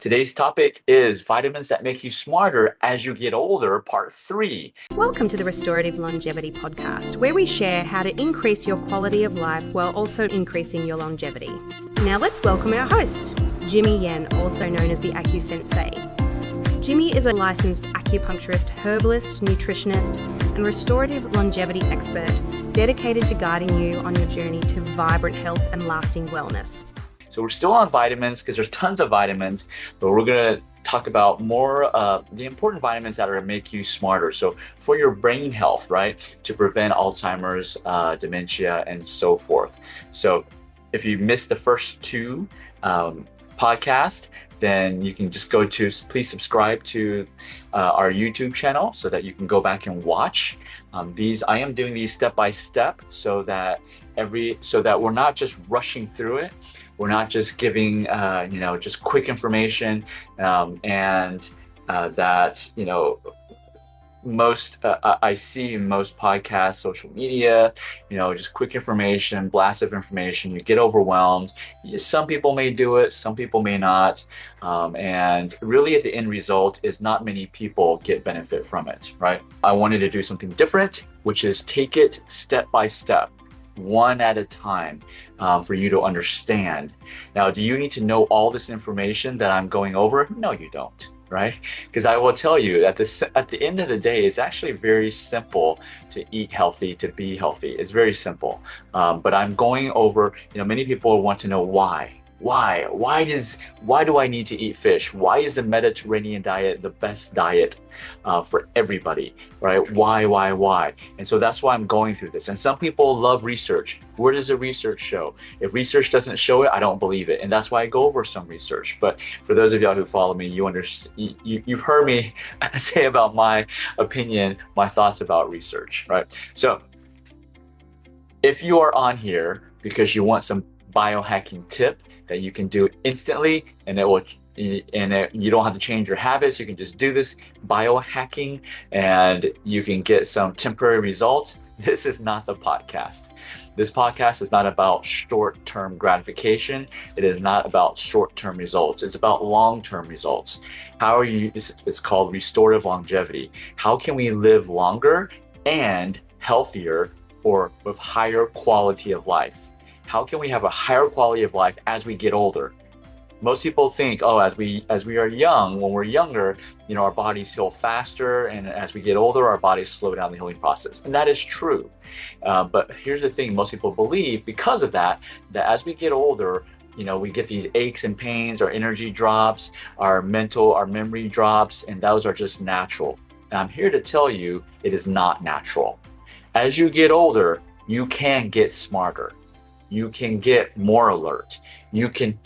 Today's topic is vitamins that make you smarter as you get older, part 3. Welcome to the Restorative Longevity Podcast, where we share how to increase your quality of life while also increasing your longevity. Now let's welcome our host, Jimmy Yen, also known as the AccuSensei. Jimmy is a licensed acupuncturist, herbalist, nutritionist, and restorative longevity expert dedicated to guiding you on your journey to vibrant health and lasting wellness. So we're still on vitamins because there's tons of vitamins, but we're going to talk about more the important vitamins that are going to make you smarter. So for your brain health, right, to prevent Alzheimer's, dementia, and so forth. So if you missed the first two podcasts, then you can just please subscribe to our YouTube channel so that you can go back and watch these. I am doing these step by step so that we're not just rushing through it. We're not just giving, just quick information that, most I see in most podcasts, social media, just quick information, blast of information. You get overwhelmed. Some people may do it, some people may not. And really at the end result is not many people get benefit from it, right? I wanted to do something different, which is take it step by step, one at a time, for you to understand. Now, do you need to know all this information that I'm going over? No, you don't, right? Because I will tell you at the end of the day, it's actually very simple to eat healthy, to be healthy. It's very simple. But I'm going over, many people want to know why. Why do I need to eat fish? Why is the Mediterranean diet the best diet for everybody, right? Why? And so that's why I'm going through this. And some people love research. Where does the research show? If research doesn't show it, I don't believe it. And that's why I go over some research. But for those of y'all who follow me, you've heard me say about my opinion, my thoughts about research, right? So if you are on here because you want some biohacking tip that you can do instantly, and you don't have to change your habits. You can just do this biohacking and you can get some temporary results. This is not the podcast. This podcast is not about short-term gratification. It is not about short-term results. It's about long-term results. It's called restorative longevity. How can we live longer and healthier, or with higher quality of life? How can we have a higher quality of life as we get older? Most people think, as we are young, when we're younger, our bodies heal faster, and as we get older, our bodies slow down the healing process. And that is true. But here's the thing, most people believe because of that as we get older, we get these aches and pains, our energy drops, our memory drops, and those are just natural. And I'm here to tell you, it is not natural. As you get older, you can get smarter. You can get more alert. You can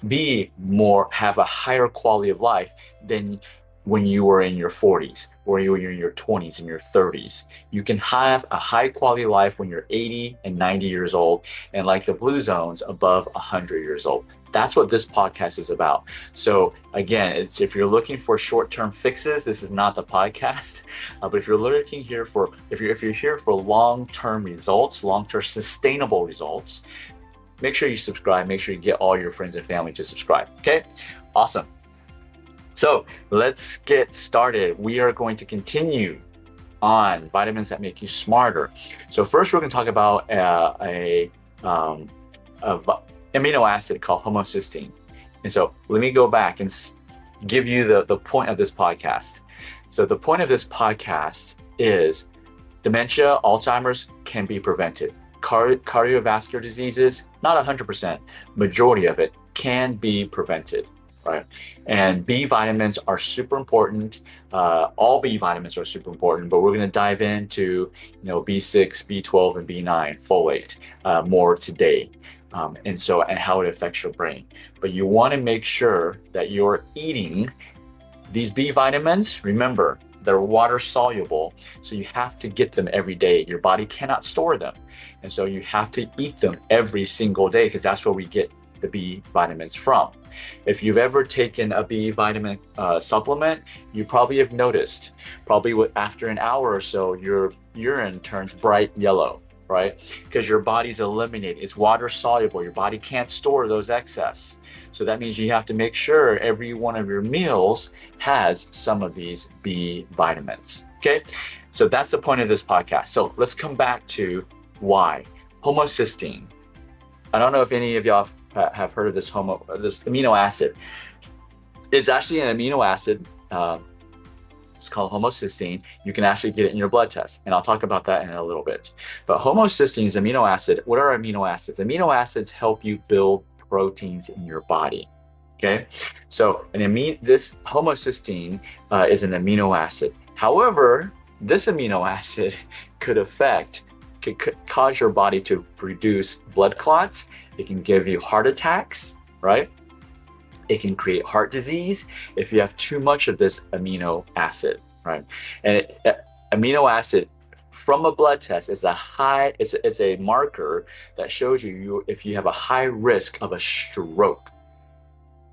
have a higher quality of life than when you were in your 40s or you were in your 20s and your 30s. You can have a high quality life when you're 80 and 90 years old, and like the blue zones, above 100 years old. That's what this podcast is about. So again, if you're looking for short-term fixes, this is not the podcast. But if you're here for long-term results, long-term sustainable results, make sure you subscribe. Make sure you get all your friends and family to subscribe. Okay, awesome. So let's get started. We are going to continue on vitamins that make you smarter. So first, we're going to talk about a amino acid called homocysteine. And so let me go back and give you the point of this podcast. So the point of this podcast is dementia, Alzheimer's can be prevented. Cardiovascular diseases, not 100%, majority of it can be prevented, right? And B vitamins are super important. All B vitamins are super important, but we're going to dive into, B6, B12, and B9, folate, more today. And how it affects your brain. But you want to make sure that you're eating these B vitamins. Remember, they're water soluble, so you have to get them every day. Your body cannot store them. And so you have to eat them every single day, because that's where we get the B vitamins from. If you've ever taken a B vitamin supplement, you probably have noticed, after an hour or so, your urine turns bright yellow, right? Because your body's eliminating, it's water soluble. Your body can't store those excess. So that means you have to make sure every one of your meals has some of these B vitamins, okay? So that's the point of this podcast. So let's come back to why. Homocysteine. I don't know if any of y'all have heard of this amino acid. It's actually an amino acid. It's called homocysteine. You can actually get it in your blood test, and I'll talk about that in a little bit. But homocysteine is amino acid. What are amino acids? Amino acids help you build proteins in your body. Okay, so this homocysteine is an amino acid. However, this amino acid could cause your body to produce blood clots. It can give you heart attacks, right? It can create heart disease if you have too much of this amino acid, right? And amino acid from a blood test is it's a marker that shows you if you have a high risk of a stroke.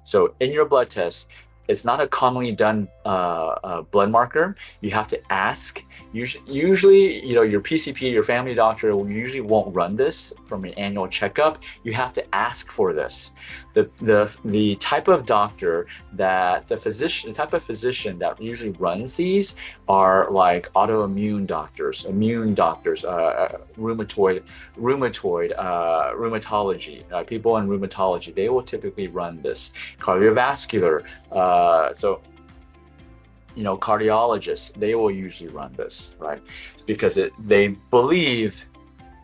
So in your blood test, it's not a commonly done blood marker. You have to ask. Usually, your PCP, your family doctor, usually won't run this from an annual checkup. You have to ask for this. The type of doctor the type of physician that usually runs these are like autoimmune doctors, immune doctors, rheumatology, people in rheumatology. They will typically run this. Cardiovascular. Cardiologists, they will usually run this, right? Because they believe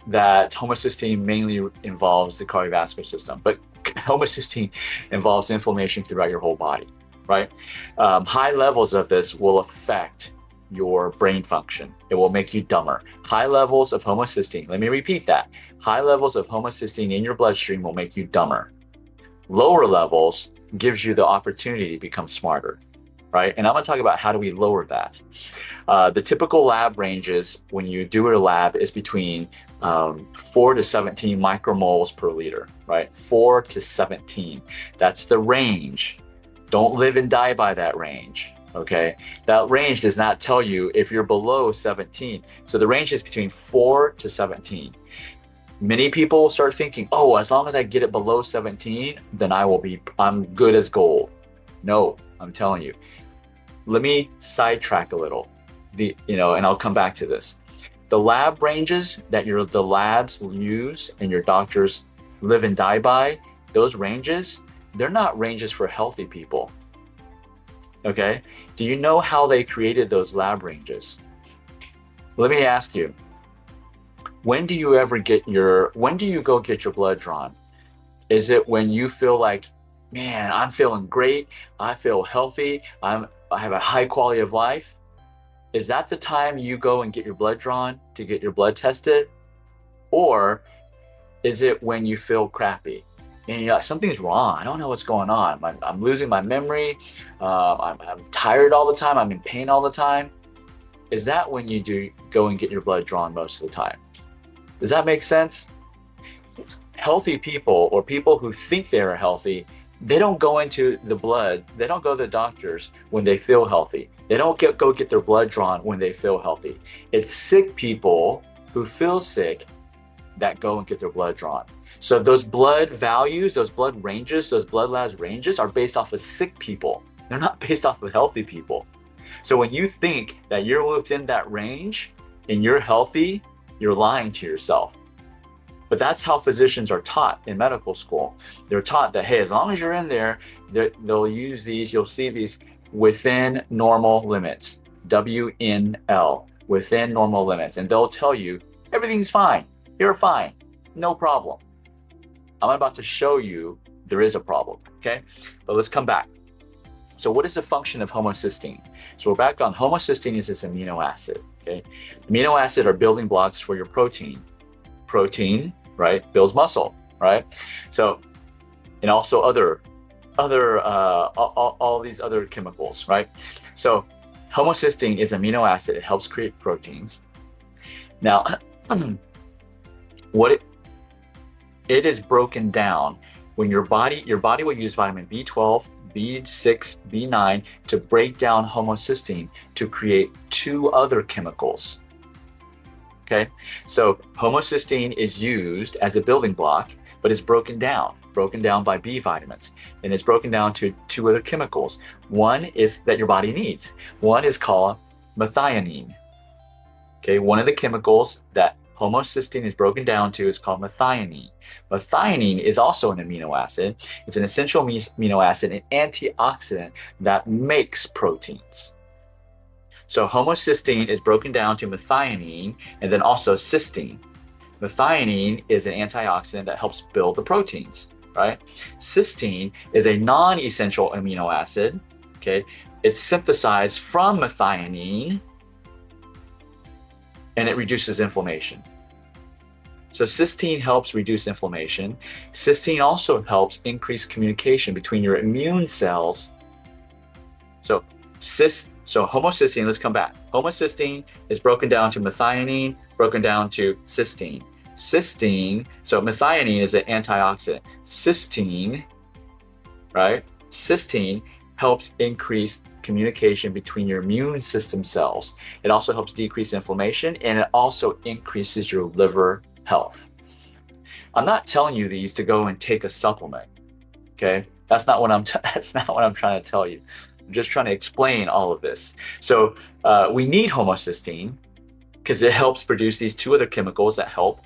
that homocysteine mainly involves the cardiovascular system, but homocysteine involves inflammation throughout your whole body, right? High levels of this will affect your brain function. It will make you dumber. High levels of homocysteine, let me repeat that. High levels of homocysteine in your bloodstream will make you dumber. Lower levels gives you the opportunity to become smarter, right? And I'm going to talk about how do we lower that. The typical lab ranges when you do a lab is between 4 to 17 micromoles per liter, right? 4 to 17. That's the range. Don't live and die by that range, okay? That range does not tell you if you're below 17. So the range is between 4 to 17. Many people start thinking, oh, as long as I get it below 17, then I'm good as gold. No, I'm telling you. Let me sidetrack a little, and I'll come back to this. The lab ranges that the labs use and your doctors live and die by, those ranges, they're not ranges for healthy people. Okay? Do you know how they created those lab ranges? Let me ask you. When do you go get your blood drawn? Is it when you feel like, man, I'm feeling great, I feel healthy, I have a high quality of life? Is that the time you go and get your blood drawn to get your blood tested? Or is it when you feel crappy and you're like, something's wrong, I don't know what's going on, I'm losing my memory, I'm tired all the time, I'm in pain all the time? Is that when you go and get your blood drawn most of the time? Does that make sense? Healthy people, or people who think they're healthy, they don't go into the blood, they don't go to the doctors when they feel healthy. They don't go get their blood drawn when they feel healthy. It's sick people who feel sick that go and get their blood drawn. So those blood values, those blood ranges, those blood labs ranges are based off of sick people. They're not based off of healthy people. So when you think that you're within that range and you're healthy, you're lying to yourself. But that's how physicians are taught in medical school. They're taught that, hey, as long as you're in there, they'll use these, you'll see these within normal limits, WNL, within normal limits. And they'll tell you, everything's fine, you're fine, no problem. I'm about to show you there is a problem, okay? But let's come back. So what is the function of homocysteine? So we're back on homocysteine is this amino acid, okay? Amino acid are building blocks for your protein. Protein, right, builds muscle, right? So, and also all these other chemicals, right? So homocysteine is amino acid. It helps create proteins. Now, it is broken down when your body will use vitamin B12, B6, B9 to break down homocysteine to create two other chemicals. Okay, so homocysteine is used as a building block, but it's broken down by B vitamins, and it's broken down to two other chemicals. One is that your body needs. One is called methionine. Okay, one of the chemicals that homocysteine is broken down to is called methionine. Methionine is also an amino acid. It's an essential amino acid, an antioxidant that makes proteins. So homocysteine is broken down to methionine and then also cysteine. Methionine is an antioxidant that helps build the proteins, right? Cysteine is a non-essential amino acid, okay? It's synthesized from methionine and it reduces inflammation. So cysteine helps reduce inflammation. Cysteine also helps increase communication between your immune cells. So homocysteine, let's come back. Homocysteine is broken down to methionine, broken down to cysteine. Cysteine, so methionine is an antioxidant. Cysteine, right? Cysteine helps increase communication between your immune system cells. It also helps decrease inflammation, and it also increases your liver health. I'm not telling you these to go and take a supplement, okay? That's not what I'm trying to tell you. I'm just trying to explain all of this. So we need homocysteine because it helps produce these two other chemicals that help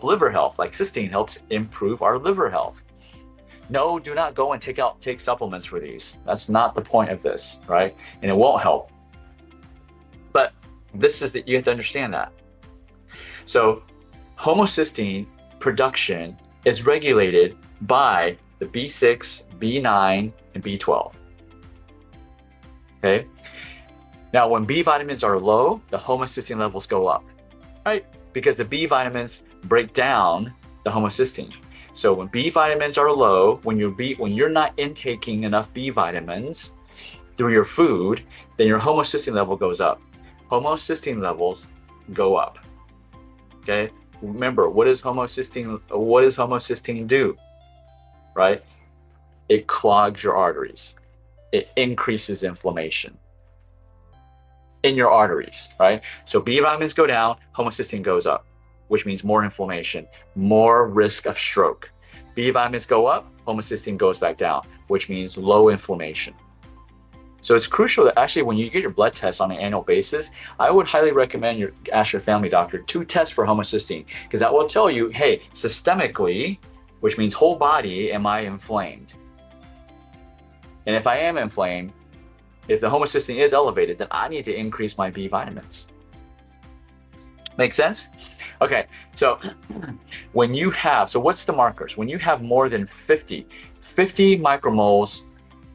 liver health. Like cysteine helps improve our liver health. No, do not go and take supplements for these. That's not the point of this, right? And it won't help. But you have to understand that. So homocysteine production is regulated by the B6, B9, and B12. Okay. Now, when B vitamins are low, the homocysteine levels go up, right? Because the B vitamins break down the homocysteine. So when B vitamins are low, when you're not intaking enough B vitamins through your food, then your homocysteine level goes up. Homocysteine levels go up. Okay. Remember, what does homocysteine do? Right? It clogs your arteries. It increases inflammation in your arteries, right? So B vitamins go down, homocysteine goes up, which means more inflammation, more risk of stroke. B vitamins go up, homocysteine goes back down, which means low inflammation. So it's crucial that actually when you get your blood tests on an annual basis, I would highly recommend you ask your family doctor to test for homocysteine, because that will tell you, hey, systemically, which means whole body, am I inflamed? And if I am inflamed, if the homocysteine is elevated, then I need to increase my B vitamins. Make sense? Okay, so what's the markers? When you have more than 50 micromoles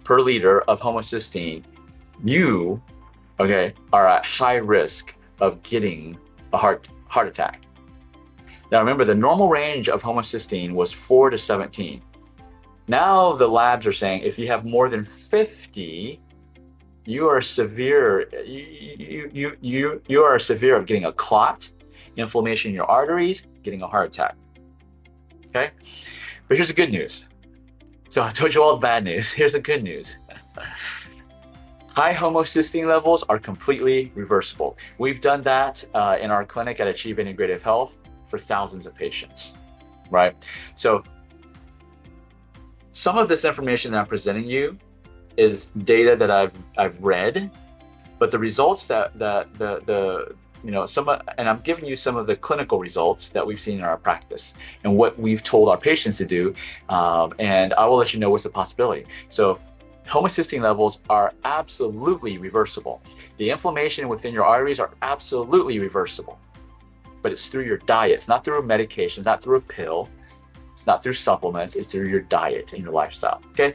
per liter of homocysteine, you, are at high risk of getting a heart attack. Now remember, the normal range of homocysteine was 4 to 17. Now the labs are saying if you have more than 50, you are severe. You are severe of getting a clot, inflammation in your arteries, getting a heart attack. Okay, but here's the good news. So I told you all the bad news. Here's the good news. High homocysteine levels are completely reversible. We've done that in our clinic at Achieve Integrative Health for thousands of patients, right? So some of this information that I'm presenting you is data that I've read, but the results and I'm giving you some of the clinical results that we've seen in our practice and what we've told our patients to do, and I will let you know what's a possibility. So homocysteine levels are absolutely reversible. The inflammation within your arteries are absolutely reversible, but it's through your diet. It's not through a medication, it's not through a pill, it's not through supplements, it's through your diet and your lifestyle, okay?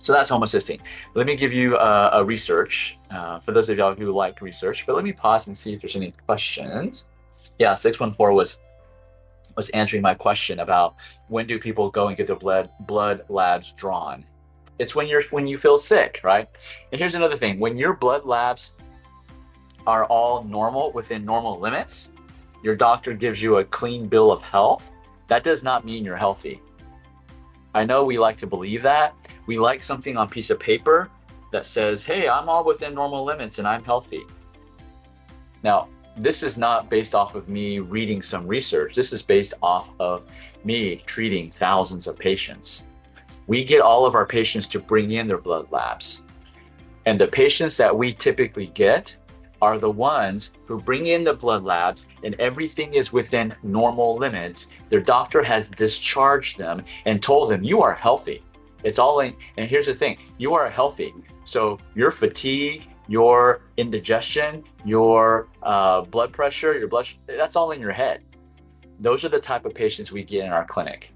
So that's homocysteine. Let me give you a research for those of y'all who like research, but let me pause and see if there's any questions. Yeah, 614 was answering my question about when do people go and get their blood labs drawn. It's when you feel sick, right? And here's another thing. When your blood labs are all normal, within normal limits, your doctor gives you a clean bill of health, that does not mean you're healthy. I know we like to believe that. We like something on a piece of paper that says, hey, I'm all within normal limits and I'm healthy. Now, this is not based off of me reading some research. This is based off of me treating thousands of patients. We get all of our patients to bring in their blood labs. And the patients that we typically get are the ones who bring in the blood labs and everything is within normal limits. Their doctor has discharged them and told them, you are healthy. It's all in, and here's the thing, you are healthy. So your fatigue, your indigestion, your blood pressure, that's all in your head. Those are the type of patients we get in our clinic,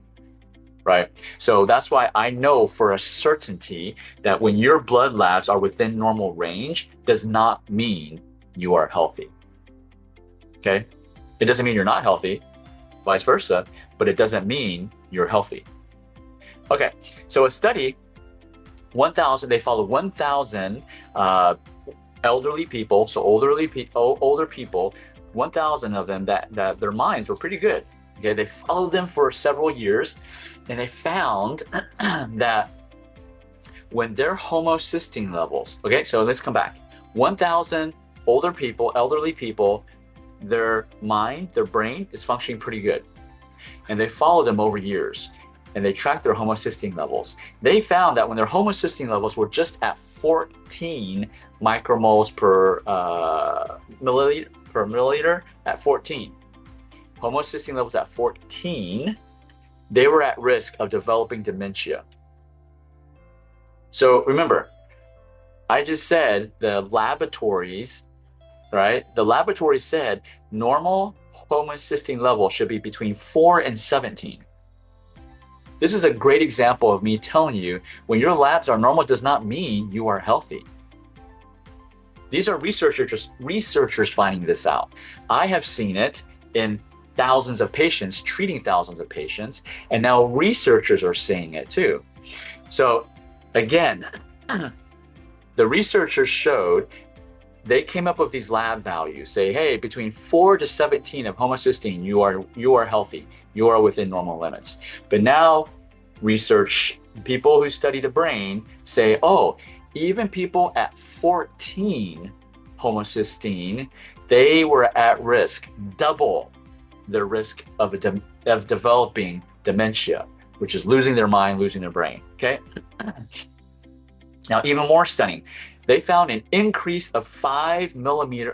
right? So that's why I know for a certainty that when your blood labs are within normal range does not mean you are healthy, okay? It doesn't mean you're not healthy, vice versa, but it doesn't mean you're healthy. Okay, so a study, they followed 1,000 elderly people, so older people, 1,000 of them that their minds were pretty good. Okay, they followed them for several years, and they found that when their homocysteine levels, okay, so let's come back. 1,000 elderly people, their mind, their brain is functioning pretty good. And they followed them over years, and they tracked their homocysteine levels. They found that when their homocysteine levels were just at 14 micromoles per milliliter, at 14, homocysteine levels at 14, they were at risk of developing dementia. So remember, I just said the laboratories, right? The laboratory said normal homocysteine level should be between 4 and 17. This is a great example of me telling you when your labs are normal does not mean you are healthy. These are researchers finding this out. I have seen it in thousands of patients, treating thousands of patients, and now researchers are seeing it too. So again, the researchers showed, they came up with these lab values, say, hey, between 4 to 17 of homocysteine, you are healthy, you are within normal limits. But now research, people who study the brain say, oh, even people at 14 homocysteine, they were at risk, double the risk of developing dementia, which is losing their mind, losing their brain, okay? Now, even more stunning, they found an increase of 5 millimoles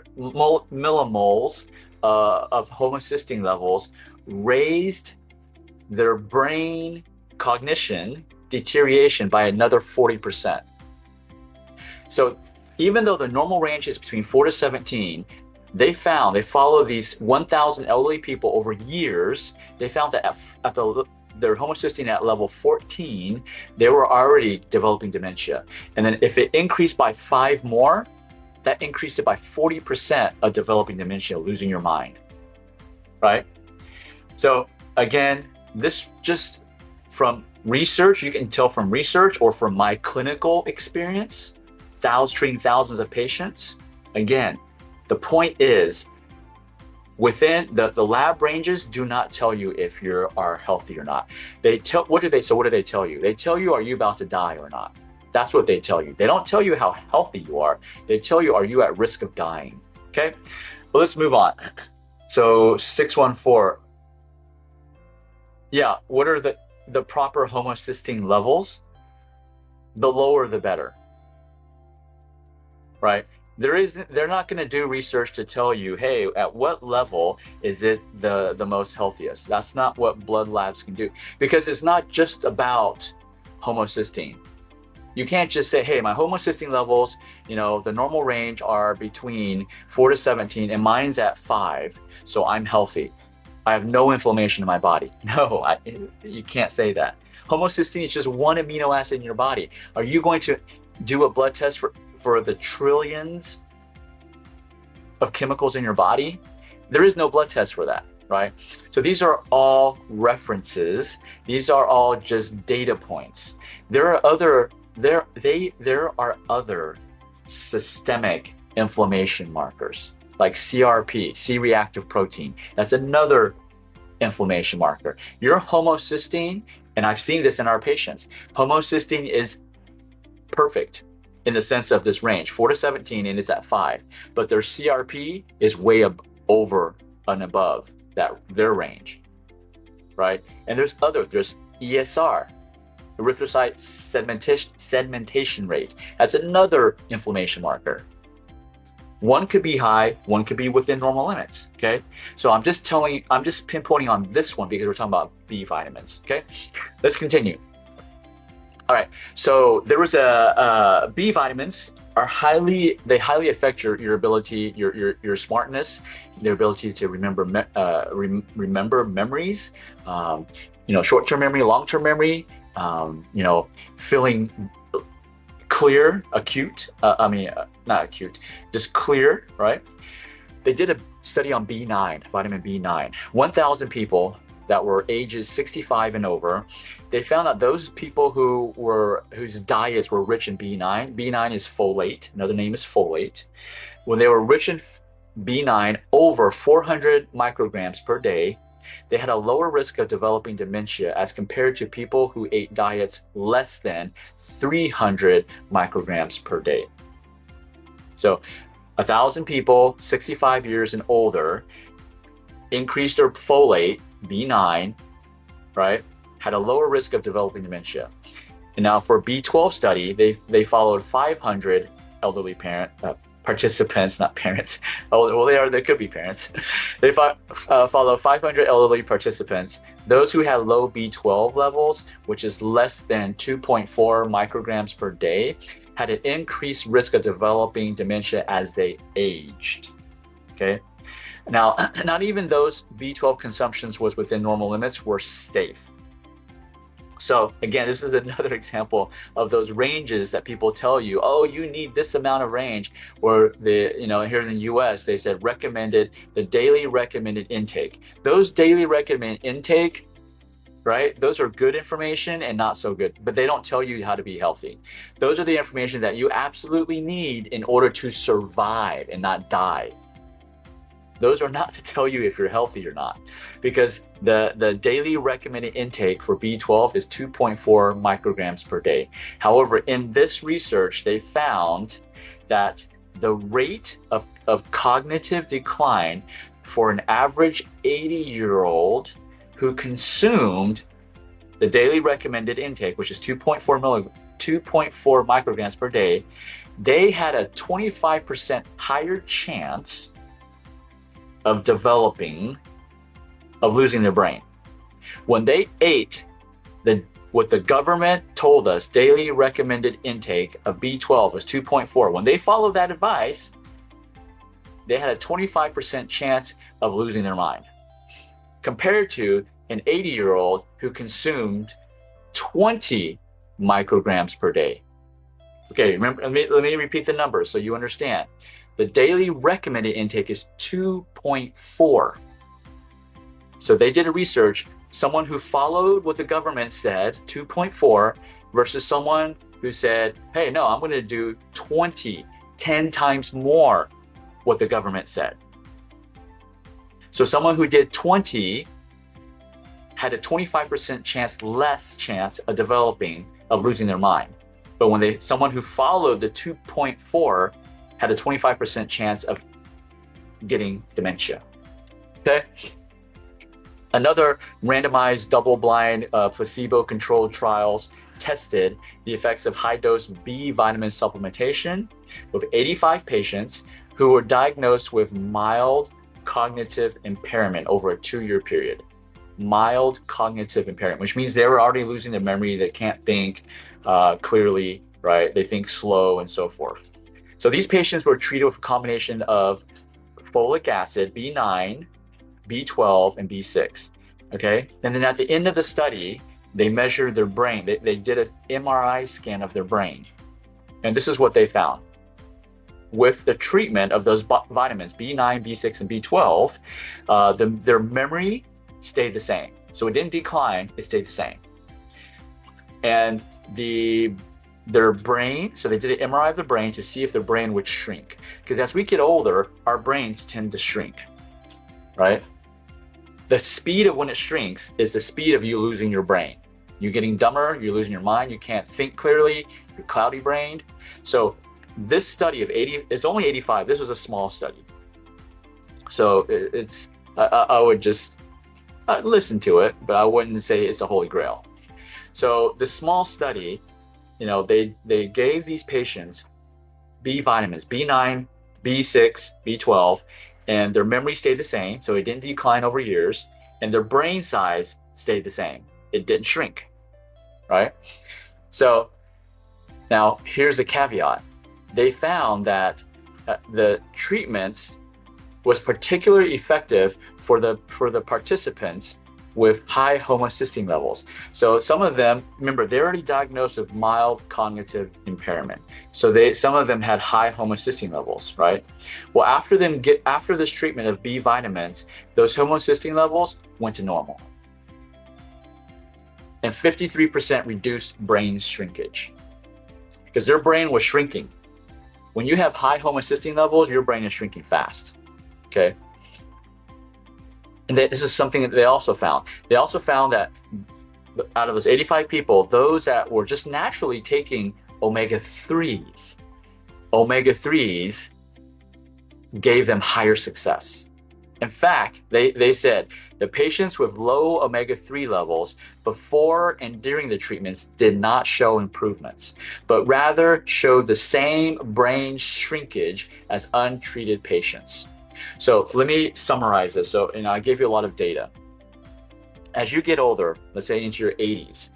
of homocysteine levels raised their brain cognition deterioration by another 40%. So even though the normal range is between 4 to 17, they followed these 1,000 elderly people over years. They found that their homocysteine at level 14, they were already developing dementia. And then if it increased by 5 more, that increased it by 40% of developing dementia, losing your mind, right? So again, this just from research, you can tell from research or from my clinical experience, treating thousands of patients. Again, the point is, within the lab ranges do not tell you if you are healthy or not. What do they tell you? They tell you, are you about to die or not? That's what they tell you. They don't tell you how healthy you are. They tell you, are you at risk of dying? Okay, well, let's move on. So 614. Yeah, what are the proper homocysteine levels? The lower, the better, right? They're not going to do research to tell you, hey, at what level is it the most healthiest? That's not what blood labs can do, because it's not just about homocysteine. You can't just say, hey, my homocysteine levels, the normal range are between 4 to 17 and mine's at 5, so I'm healthy. I have no inflammation in my body. No, you can't say that. Homocysteine is just one amino acid in your body. Are you going to do a blood test for the trillions of chemicals in your body? There is no blood test for that, right? So these are all references. These are all just data points. There are other systemic inflammation markers like CRP, C-reactive protein. That's another inflammation marker. Your homocysteine, and I've seen this in our patients, homocysteine is perfect. in the sense of this range, 4 to 17, and it's at 5. But their CRP is way over and above their range, right? And there's ESR, erythrocyte sedimentation rate. That's another inflammation marker. One could be high, one could be within normal limits, okay? So I'm just pinpointing on this one because we're talking about B vitamins, okay? Let's continue. All right, so there was B vitamins they highly affect your ability, your smartness, your ability to remember memories, short-term memory, long-term memory, feeling clear, not acute, just clear, right? They did a study on B9, vitamin B9, 1,000 people that were ages 65 and over. They found that those people whose diets were rich in B9 is folate, another name is folate. When they were rich in B9 over 400 micrograms per day, they had a lower risk of developing dementia as compared to people who ate diets less than 300 micrograms per day. So 1,000 people, 65 years and older, increased their folate, B9, right, had a lower risk of developing dementia. And now for B12 study, they followed 500 elderly participants, not parents. Well, they could be parents. They follow 500 elderly participants. Those who had low B12 levels, which is less than 2.4 micrograms per day, had an increased risk of developing dementia as they aged. Okay. Now, not even those B12 consumptions was within normal limits were safe. So again, this is another example of those ranges that people tell you, oh, you need this amount of range, or here in the US, they said the daily recommended intake. Those daily recommended intake, right? Those are good information and not so good, but they don't tell you how to be healthy. Those are the information that you absolutely need in order to survive and not die. Those are not to tell you if you're healthy or not, because the daily recommended intake for B12 is 2.4 micrograms per day. However, in this research, they found that the rate of cognitive decline for an average 80-year-old who consumed the daily recommended intake, which is 2.4 micrograms per day, they had a 25% higher chance of losing their brain. When they ate what the government told us, daily recommended intake of B12 was 2.4. When they followed that advice, they had a 25% chance of losing their mind, compared to an 80-year-old who consumed 20 micrograms per day. Okay, remember, let me repeat the numbers so you understand. The daily recommended intake is 2.4. So they did a research, someone who followed what the government said, 2.4, versus someone who said, hey, no, I'm going to do 10 times more what the government said. So someone who did 20 had a 25% less chance of losing their mind. But someone who followed the 2.4 had a 25% chance of getting dementia. Okay. Another randomized double-blind placebo-controlled trials tested the effects of high-dose B vitamin supplementation with 85 patients who were diagnosed with mild cognitive impairment over a 2-year period. Mild cognitive impairment, which means they were already losing their memory. They can't think clearly, right? They think slow and so forth. So these patients were treated with a combination of folic acid, B9, B12, and B6, okay? And then at the end of the study, they measured their brain. They did an MRI scan of their brain. And this is what they found. With the treatment of those vitamins, B9, B6, and B12, their memory stayed the same. So it didn't decline, it stayed the same. And their brain, so they did an MRI of the brain to see if the brain would shrink. Because as we get older, our brains tend to shrink, right? The speed of when it shrinks is the speed of you losing your brain. You're getting dumber, you're losing your mind, you can't think clearly, you're cloudy brained. So this study of 80, it's only 85. This was a small study. So I would just listen to it, but I wouldn't say it's a holy grail. So the small study, they gave these patients B vitamins, B9, B6, B12, and their memory stayed the same. So it didn't decline over years, and their brain size stayed the same. It didn't shrink, right? So now here's a caveat. They found that the treatments was particularly effective for the participants with high homocysteine levels. So some of them, remember, they're already diagnosed with mild cognitive impairment. So some of them had high homocysteine levels, right? Well, after this treatment of B vitamins, those homocysteine levels went to normal. And 53% reduced brain shrinkage, because their brain was shrinking. When you have high homocysteine levels, your brain is shrinking fast, okay? And this is something that they also found. They also found that out of those 85 people, those that were just naturally taking omega-3s gave them higher success. In fact, they said the patients with low omega-3 levels before and during the treatments did not show improvements, but rather showed the same brain shrinkage as untreated patients. So let me summarize this. So, I gave you a lot of data. As you get older, let's say into your 80s,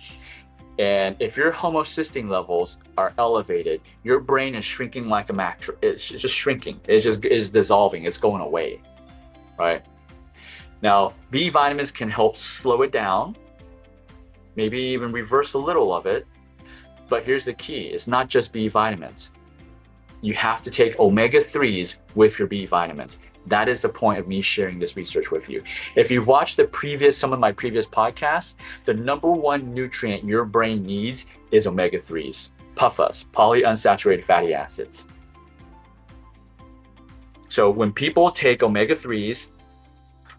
and if your homocysteine levels are elevated, your brain is shrinking like a mattress. It's just shrinking. It just is dissolving. It's going away, right? Now, B vitamins can help slow it down, maybe even reverse a little of it. But here's the key. It's not just B vitamins. You have to take omega-3s with your B vitamins. That is the point of me sharing this research with you. If you've watched some of my previous podcasts, the number one nutrient your brain needs is omega-3s, PUFAs, polyunsaturated fatty acids. So when people take omega-3s,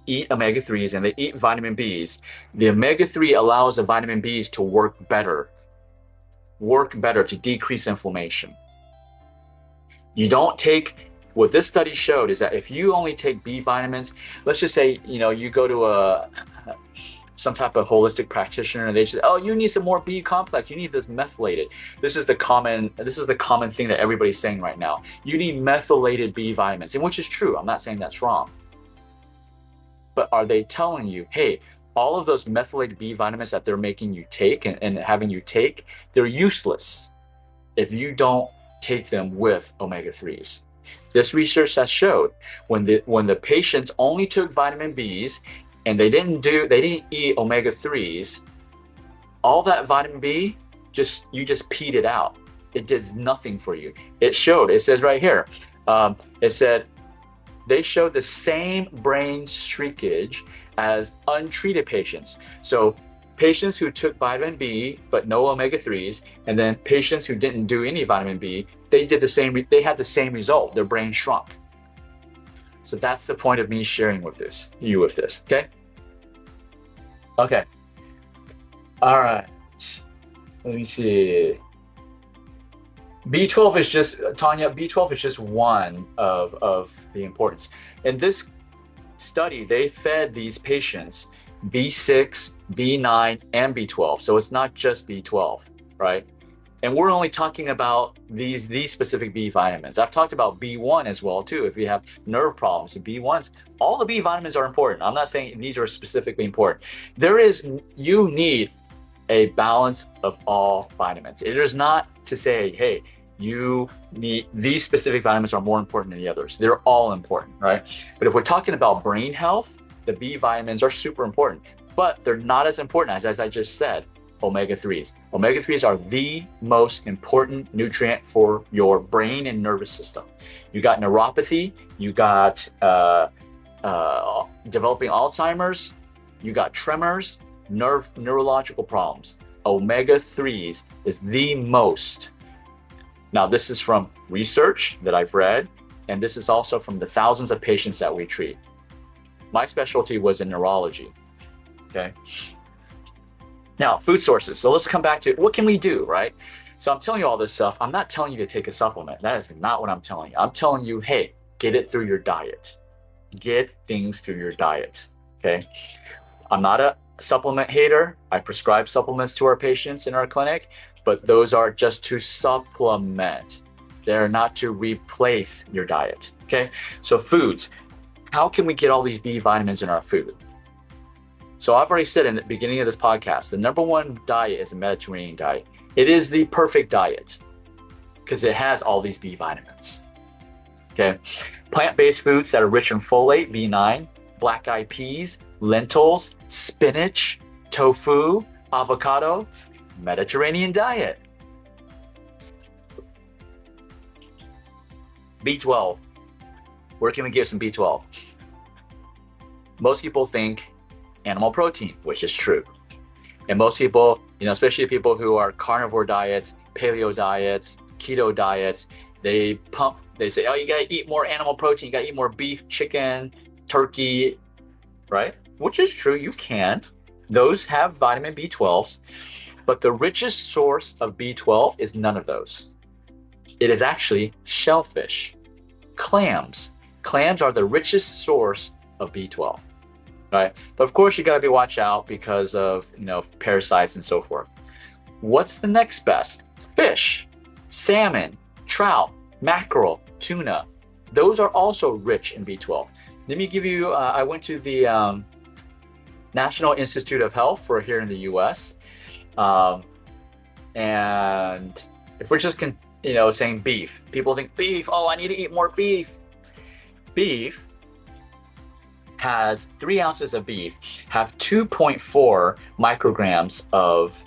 eat omega-3s, and they eat vitamin Bs, the omega-3 allows the vitamin Bs to work better to decrease inflammation. You don't take, what this study showed is that if you only take B vitamins, let's just say, you go to some type of holistic practitioner and they say, oh, you need some more B complex, you need this methylated. This is the common thing that everybody's saying right now. You need methylated B vitamins, and which is true. I'm not saying that's wrong. But are they telling you, hey, all of those methylated B vitamins that they're making you take and having you take, they're useless if you don't take them with omega-3s. This research has showed when the patients only took vitamin Bs and they didn't eat omega-3s, all that vitamin B you just peed it out. It did nothing for you. It says right here, it said they showed the same brain shrinkage as untreated patients. So patients who took vitamin B but no omega-3s, and then patients who didn't do any vitamin B, they had the same result. Their brain shrunk. So that's the point of me sharing with this, okay? Okay. All right. Let me see. B12 is just, Tanya, B12 is just one of the importance. In this study, they fed these patients B6, B9, and B12. So it's not just B12, right? And we're only talking about these specific B vitamins. I've talked about B1 as well too. If you have nerve problems, the B1s, all the B vitamins are important. I'm not saying these are specifically important. You need a balance of all vitamins. It is not to say, hey, you need these specific vitamins are more important than the others. They're all important, right? But if we're talking about brain health, the B vitamins are super important, but they're not as important as I just said, omega-3s. Omega-3s are the most important nutrient for your brain and nervous system. You got neuropathy, you got developing Alzheimer's, you got tremors, neurological problems. Omega-3s is the most. Now, this is from research that I've read, and this is also from the thousands of patients that we treat. My specialty was in neurology, okay? Now, food sources. So let's come back to what can we do, right? So I'm telling you all this stuff. I'm not telling you to take a supplement. That is not what I'm telling you. I'm telling you, hey, get it through your diet. Get things through your diet, okay? I'm not a supplement hater. I prescribe supplements to our patients in our clinic, but those are just to supplement. They're not to replace your diet, okay? So foods, how can we get all these B vitamins in our food? So I've already said in the beginning of this podcast, the number one diet is a Mediterranean diet. It is the perfect diet because it has all these B vitamins, okay? Plant-based foods that are rich in folate, B9, black-eyed peas, lentils, spinach, tofu, avocado, Mediterranean diet. B12. Where can we get some B12? Most people think animal protein, which is true. And most people, especially people who are carnivore diets, paleo diets, keto diets, they say, oh, you gotta eat more animal protein, you gotta eat more beef, chicken, turkey, right? Which is true, you can. Those have vitamin B12s, but the richest source of B12 is none of those. It is actually shellfish, clams. Clams are the richest source of B12, right? But of course, you gotta be watch out because of, parasites and so forth. What's the next best? Fish, salmon, trout, mackerel, tuna. Those are also rich in B12. Let me give you, I went to the National Institute of Health for here in the US. And if we're just, saying beef, people think beef, oh, I need to eat more beef. Beef has 3 ounces of beef, have 2.4 micrograms of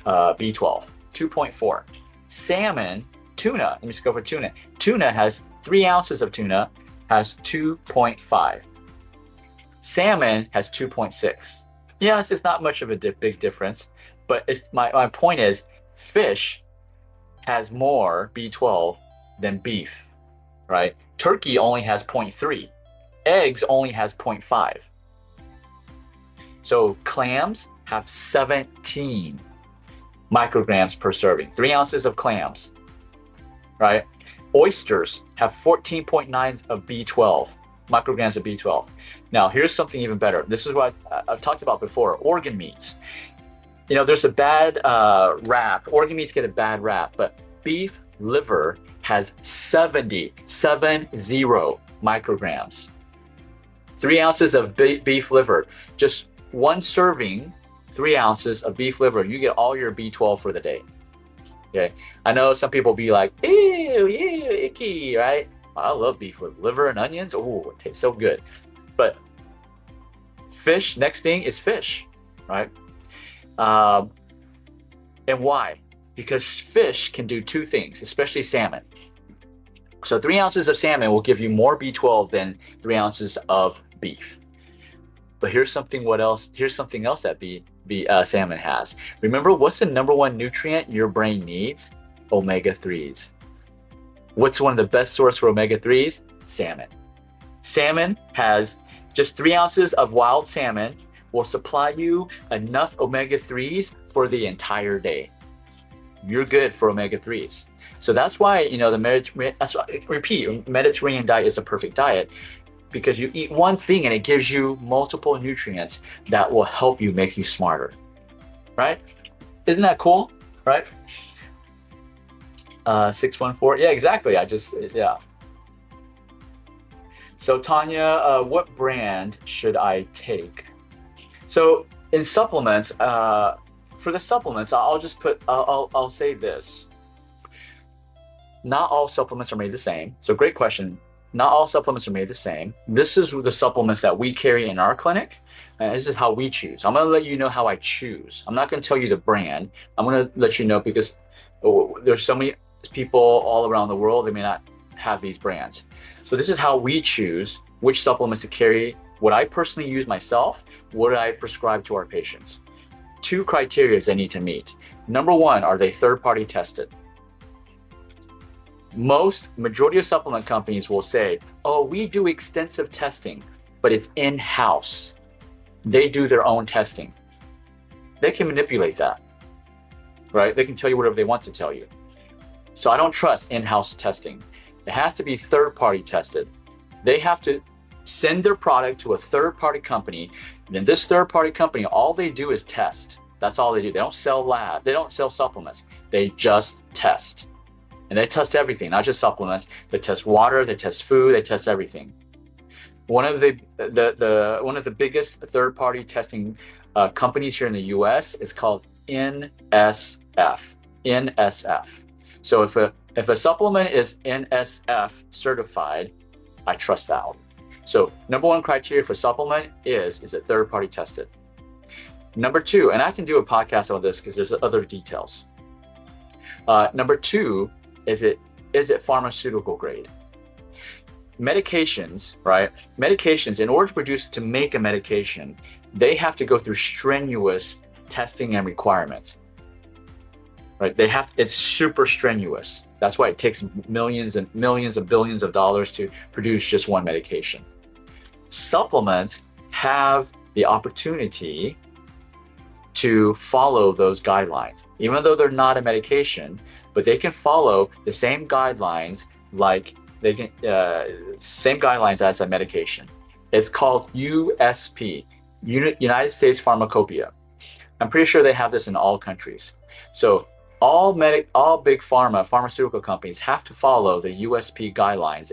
B12, 2.4. Salmon, tuna, let me just go for tuna. Tuna has 3 ounces of tuna, has 2.5. Salmon has 2.6. Yes, it's not much of a big difference, but my point is fish has more B12 than beef, right? Turkey only has 0.3. Eggs only has 0.5. So clams have 17 micrograms per serving, 3 ounces of clams, right? Oysters have 14.9 of B12, micrograms of B12. Now, here's something even better. This is what I've talked about before, organ meats. There's a bad rap. Organ meats get a bad rap, but beef liver has 70 micrograms. 3 ounces of beef liver, just one serving, 3 ounces of beef liver, you get all your B12 for the day. Okay, I know some people be like, ew, icky, right? I love beef with liver and onions. Oh, it tastes so good. But fish, next thing is fish, right? And why? Because fish can do 2 things, especially salmon. So 3 ounces of salmon will give you more B12 than 3 ounces of beef. But here's something else that salmon has. Remember, what's the number one nutrient your brain needs? Omega-3s. What's one of the best sources for omega-3s? Salmon. Salmon has just 3 ounces of wild salmon will supply you enough omega-3s for the entire day. You're good for omega-3s. So that's why, Mediterranean diet is the perfect diet, because you eat one thing and it gives you multiple nutrients that will help you, make you smarter, right? Isn't that cool, right? 614, yeah, exactly. Yeah. So Tanya, what brand should I take? So in supplements, for the supplements, I'll say this. Not all supplements are made the same. So great question. Not all supplements are made the same. This is the supplements that we carry in our clinic. And this is how we choose. I'm going to let you know how I choose. I'm not going to tell you the brand. I'm going to let you know because there's so many people all around the world, they may not have these brands. So this is how we choose which supplements to carry, what I personally use myself, what I prescribe to our patients. 2 criteria they need to meet. Number 1, are they third-party tested? Majority of supplement companies will say, oh, we do extensive testing, but it's in-house. They do their own testing. They can manipulate that, right? They can tell you whatever they want to tell you. So I don't trust in-house testing. It has to be third-party tested. They have to send their product to a third-party company. And this third-party company, all they do is test. That's all they do. They don't sell lab. They don't sell supplements. They just test. And they test everything, not just supplements. They test water, they test food, they test everything. One of the biggest third-party testing companies here in the US is called NSF. NSF. So if a supplement is NSF certified, I trust that one. So number one criteria for supplement is it third-party tested? Number two, and I can do a podcast on this because there's other details. Number two, is it pharmaceutical grade? Medications, right? Medications, in order to make a medication, they have to go through strenuous testing and requirements, right? It's super strenuous. That's why it takes millions and millions of billions of dollars to produce just one medication. Supplements have the opportunity to follow those guidelines, even though they're not a medication, but they can follow the same guidelines same guidelines as a medication. It's called USP, United States Pharmacopoeia. I'm pretty sure they have this in all countries. So all big pharmaceutical companies have to follow the USP guidelines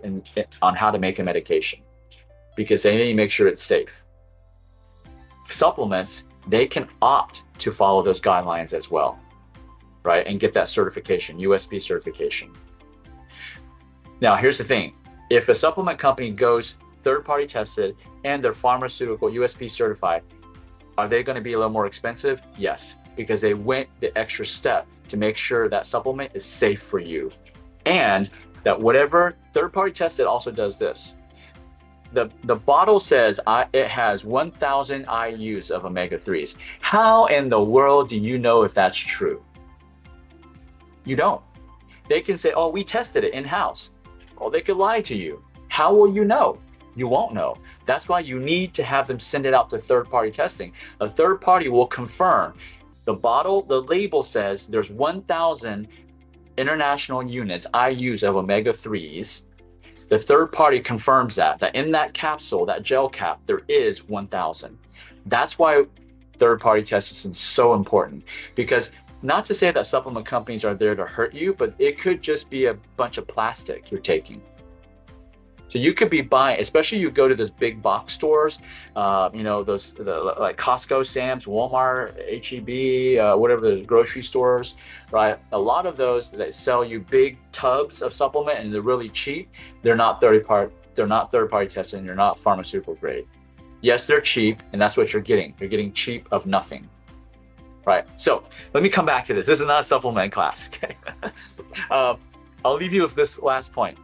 on how to make a medication, because they need to make sure it's safe. Supplements, they can opt to follow those guidelines as well, right? And get that certification, USP certification. Now, here's the thing. If a supplement company goes third-party tested and they're pharmaceutical USP certified, are they going to be a little more expensive? Yes, because they went the extra step to make sure that supplement is safe for you. And that whatever third-party tested also does this. The bottle says it has 1,000 IUs of omega-3s. How in the world do you know if that's true? You don't. They can say, oh, we tested it in-house. Well, they could lie to you. How will you know? You won't know. That's why you need to have them send it out to third-party testing. A third party will confirm. The label says there's 1,000 international units, IUs of omega-3s. The third party confirms that in that capsule, that gel cap, there is 1,000. That's why third-party testing is so important, because not to say that supplement companies are there to hurt you, but it could just be a bunch of plastic you're taking. So you could be buying, especially you go to those big box stores, those like Costco, Sam's, Walmart, HEB, whatever those grocery stores, right? A lot of those that sell you big tubs of supplement and they're really cheap. They're not third-party tested, and they're not pharmaceutical grade. Yes, they're cheap, and that's what you're getting. You're getting cheap of nothing. Right. So let me come back to this. This is not a supplement class. Okay. I'll leave you with this last point.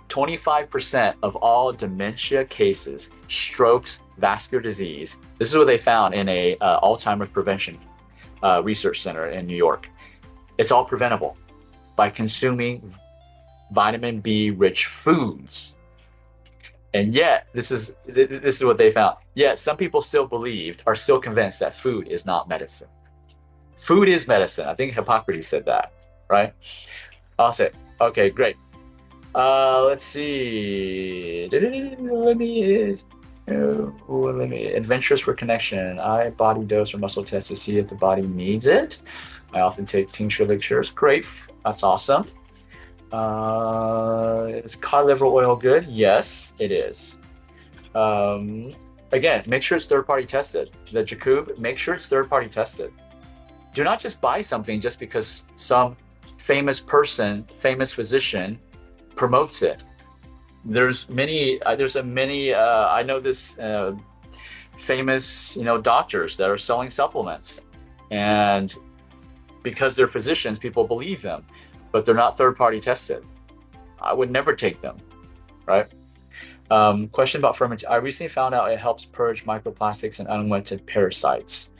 25% of all dementia cases, strokes, vascular disease. This is what they found in a Alzheimer's prevention research center in New York. It's all preventable by consuming vitamin B rich foods. And yet, this is what they found. Yet, some people are still convinced that food is not medicine. Food is medicine. I think Hippocrates said that, right? I'll say, okay, great. Let's see. Adventures for connection. I body dose or muscle test to see if the body needs it. I often take tincture elixirs. Great. That's awesome. Is cod liver oil good? Yes, it is. Again, make sure it's third-party tested. The Jacoob, make sure it's third-party tested. Do not just buy something just because some famous physician promotes it. There's many. I know this famous, doctors that are selling supplements, and because they're physicians, people believe them, but they're not third-party tested. I would never take them, right? Question about fermentation. I recently found out it helps purge microplastics and unwanted parasites.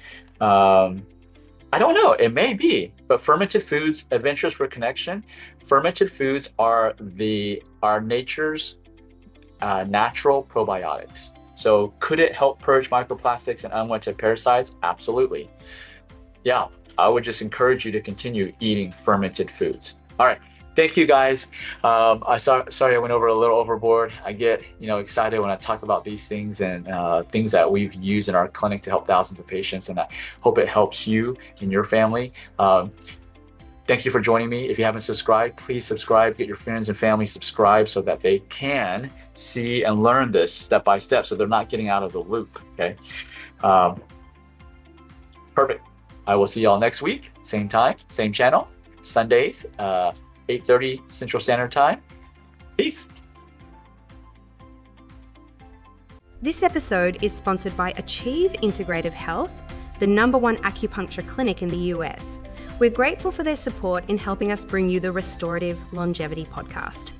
I don't know, it may be, but fermented foods, adventures for connection, fermented foods are nature's natural probiotics. So could it help purge microplastics and unwanted parasites? Absolutely. Yeah, I would just encourage you to continue eating fermented foods. All right. Thank you, guys. Sorry I went over a little overboard. I get excited when I talk about these things and things that we've used in our clinic to help thousands of patients, and I hope it helps you and your family. Thank you for joining me. If you haven't subscribed, please subscribe. Get your friends and family subscribed so that they can see and learn this step by step, so they're not getting out of the loop. Okay. Perfect. I will see y'all next week, same time, same channel, Sundays. 8:30 Central Standard Time. Peace. This episode is sponsored by Achieve Integrative Health, the #1 acupuncture clinic in the US. We're grateful for their support in helping us bring you the Restorative Longevity podcast.